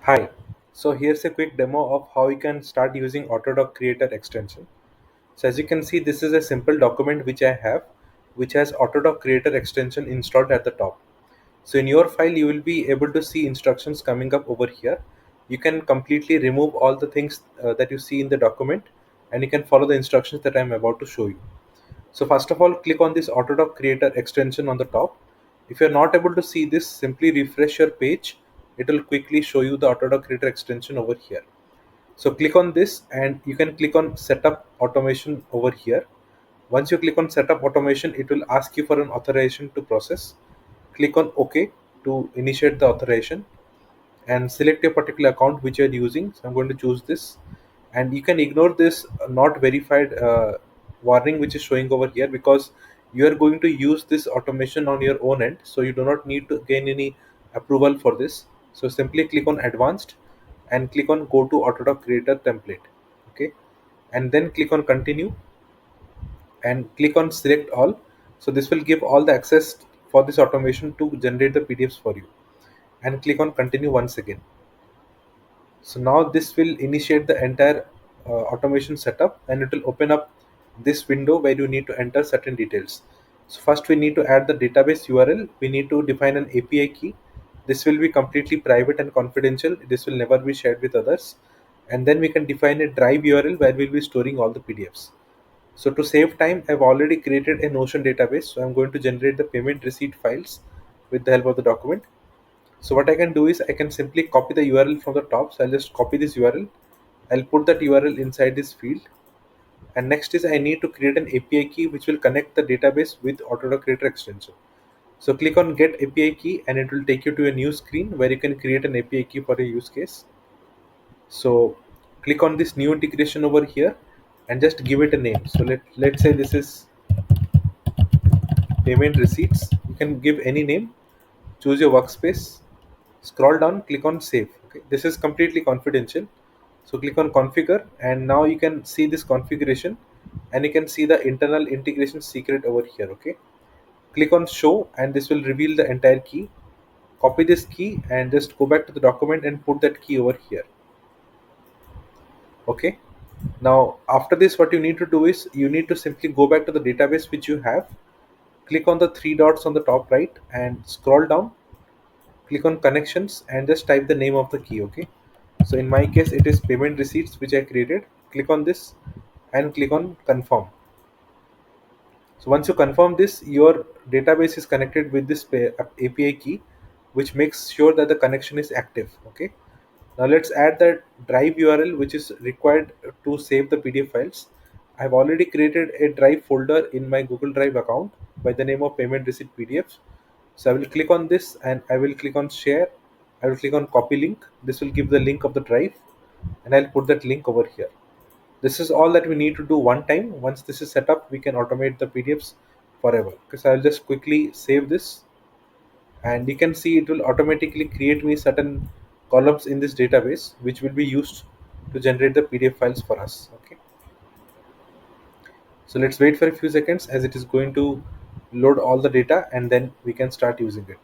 Hi, so here's a quick demo of how you can start using AutoDocCreator extension. So as you can see, this is a simple document which I have, which has AutoDocCreator extension installed at the top. So in your file, you will be able to see instructions coming up over here. You can completely remove all the things that you see in the document, and you can follow the instructions that I'm about to show you. So first of all, click on this AutoDocCreator extension on the top. If you're not able to see this, simply refresh your page. It will quickly show you the AutoDocCreator extension over here. So click on this and you can click on setup automation over here. Once you click on setup automation, it will ask you for an authorization to process. Click on OK to initiate the authorization and select a particular account which you're using. So I'm going to choose this, and you can ignore this not verified warning which is showing over here, because you are going to use this automation on your own end, so you do not need to gain any approval for this. So simply click on advanced and click on go to Autodoc Creator Template. Okay, and then click on continue and click on select all. So this will give all the access for this automation to generate the PDFs for you, and click on continue once again. So now this will initiate the entire automation setup, and it will open up this window where you need to enter certain details. So first we need to add the database URL. We need to define an API key. This will be completely private and confidential. This will never be shared with others. And then we can define a drive URL where we'll be storing all the PDFs. So to save time, I've already created a Notion database. So I'm going to generate the payment receipt files with the help of the document. So what I can do is I can simply copy the URL from the top. So I'll just copy this URL. I'll put that URL inside this field. And next is I need to create an API key which will connect the database with AutoDocCreator extension. So click on get API key and it will take you to a new screen where you can create an API key for a use case. So click on this new integration over here and just give it a name. So let's say this is payment receipts. You can give any name, choose your workspace, scroll down, click on save. Okay, this is completely confidential. So click on configure, and now you can see this configuration, and you can see the internal integration secret over here. Okay, click on show and this will reveal the entire key. Copy this key and just go back to the document and put that key over here. Okay, now after this, what you need to do is you need to simply go back to the database which you have. Click on the three dots on the top right and scroll down, click on connections and just type the name of the key. Okay, so in my case it is payment receipts which I created. Click on this and click on confirm. So once you confirm this, your database is connected with this API key, which makes sure that the connection is active. Okay, now let's add the drive URL which is required to save the PDF files. I've already created a drive folder in my Google Drive account by the name of payment receipt PDFs. So I will click on this and I will click on share. I will click on copy link. This will give the link of the drive, and I'll put that link over here. This is all that we need to do one time. Once this is set up, we can automate the PDFs forever. Because I'll just quickly save this, and you can see it will automatically create me certain columns in this database which will be used to generate the PDF files for us. Okay, so let's wait for a few seconds as it is going to load all the data, and then we can start using it.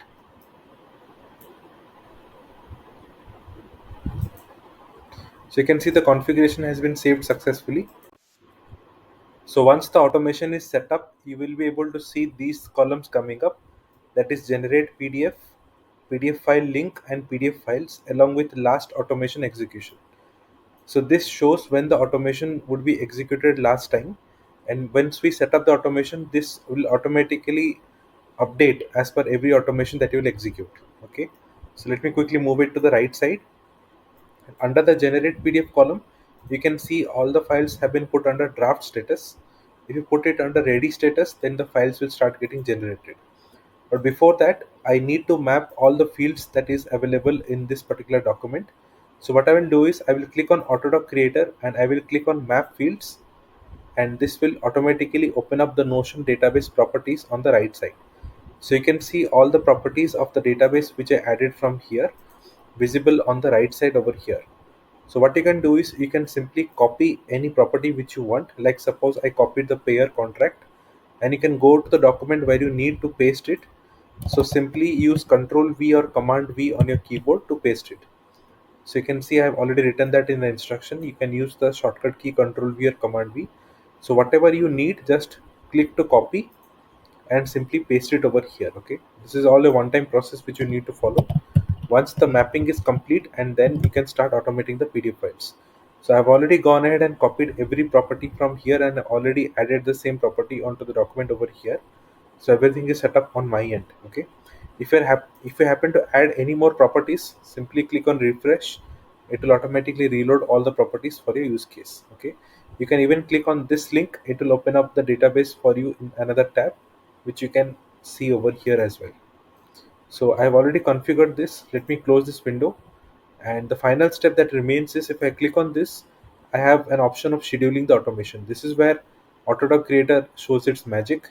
So you can see the configuration has been saved successfully. So once the automation is set up, you will be able to see these columns coming up, that is generate PDF, PDF file link and PDF files along with last automation execution. So this shows when the automation would be executed last time, and once we set up the automation, this will automatically update as per every automation that you will execute. Okay, so let me quickly move it to the right side. Under the generate PDF column, you can see all the files have been put under draft status. If you put it under ready status, then the files will start getting generated. But before that, I need to map all the fields that is available in this particular document. So what I will do is I will click on Autodoc Creator and I will click on map fields, and this will automatically open up the Notion database properties on the right side. So you can see all the properties of the database which I added from here visible on the right side over here. So what you can do is you can simply copy any property which you want. Like suppose I copied the payer contract, and you can go to the document where you need to paste it. So simply use Control V or Command V on your keyboard to paste it. So you can see I have already written that in the instruction. You can use the shortcut key Control V or Command V. So whatever you need, just click to copy and simply paste it over here. Okay, this is all a one-time process which you need to follow. Once the mapping is complete, and then you can start automating the PDF files. So I've already gone ahead and copied every property from here and already added the same property onto the document over here. So everything is set up on my end. Okay, if you happen to add any more properties, simply click on refresh. It will automatically reload all the properties for your use case. Okay, you can even click on this link. It will open up the database for you in another tab, which you can see over here as well. So I've already configured this. Let me close this window. And the final step that remains is, if I click on this, I have an option of scheduling the automation. This is where Autodoc Creator shows its magic.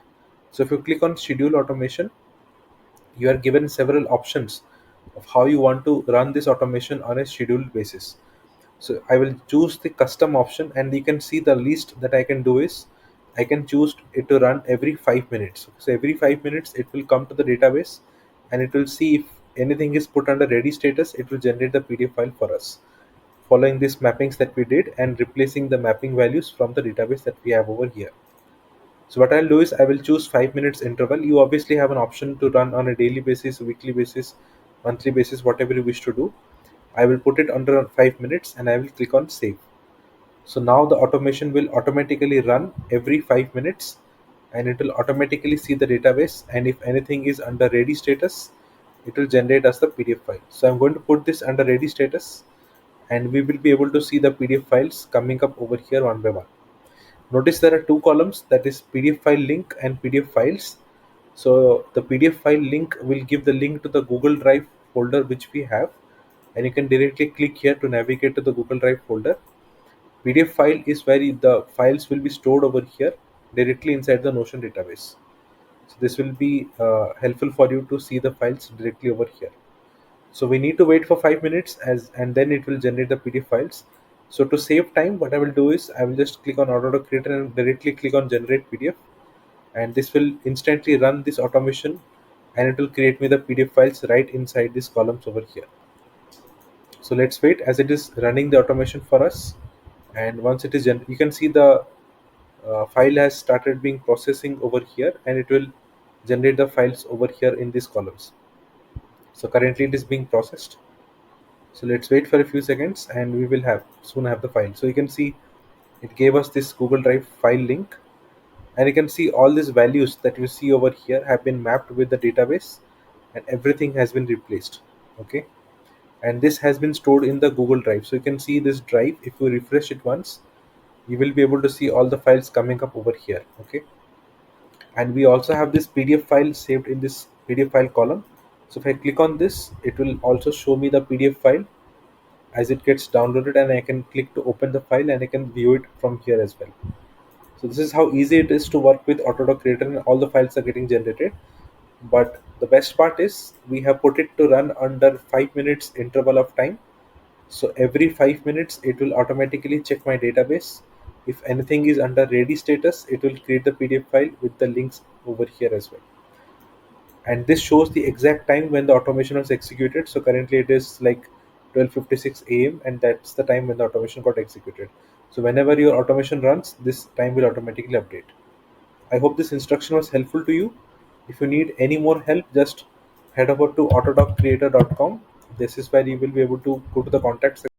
So if you click on schedule automation, you are given several options of how you want to run this automation on a scheduled basis. So I will choose the custom option, and you can see the least that I can do is I can choose it to run every 5 minutes. So every 5 minutes it will come to the database and it will see if anything is put under ready status. It will generate the PDF file for us, following these mappings that we did and replacing the mapping values from the database that we have over here. So what I'll do is I will choose 5 minutes interval. You obviously have an option to run on a daily basis, weekly basis, monthly basis, whatever you wish to do. I will put it under 5 minutes and I will click on save. So now the automation will automatically run every 5 minutes, and it will automatically see the database, and if anything is under ready status, it will generate us the PDF file. So I'm going to put this under ready status, and we will be able to see the PDF files coming up over here one by one. Notice there are two columns, that is PDF file link and PDF files. So the PDF file link will give the link to the Google Drive folder which we have, and you can directly click here to navigate to the Google Drive folder. PDF file is where the files will be stored over here directly inside the Notion database. So this will be helpful for you to see the files directly over here. So we need to wait for 5 minutes and then it will generate the PDF files. So to save time, what I will do is I will just click on AutoDocCreator and directly click on generate PDF, and this will instantly run this automation, and it will create me the PDF files right inside these columns over here. So let's wait as it is running the automation for us. And once it is you can see the file has started being processing over here, and it will generate the files over here in these columns. So currently it is being processed. So let's wait for a few seconds and we will have soon have the file. So you can see it gave us this Google Drive file link, and you can see all these values that you see over here have been mapped with the database, and everything has been replaced. Okay, and this has been stored in the Google Drive. So you can see this drive. If you refresh it once, you will be able to see all the files coming up over here. Okay, and we also have this PDF file saved in this PDF file column. So if I click on this, it will also show me the PDF file as it gets downloaded, and I can click to open the file and I can view it from here as well. So this is how easy it is to work with Autodoc Creator, and all the files are getting generated. But the best part is we have put it to run under 5 minutes interval of time. So every 5 minutes it will automatically check my database. If anything is under ready status, it will create the PDF file with the links over here as well. And this shows the exact time when the automation was executed. So currently it is like 12:56 a.m. and that's the time when the automation got executed. So whenever your automation runs, this time will automatically update. I hope this instruction was helpful to you. If you need any more help, just head over to AutoDocCreator.com. This is where you will be able to go to the contact section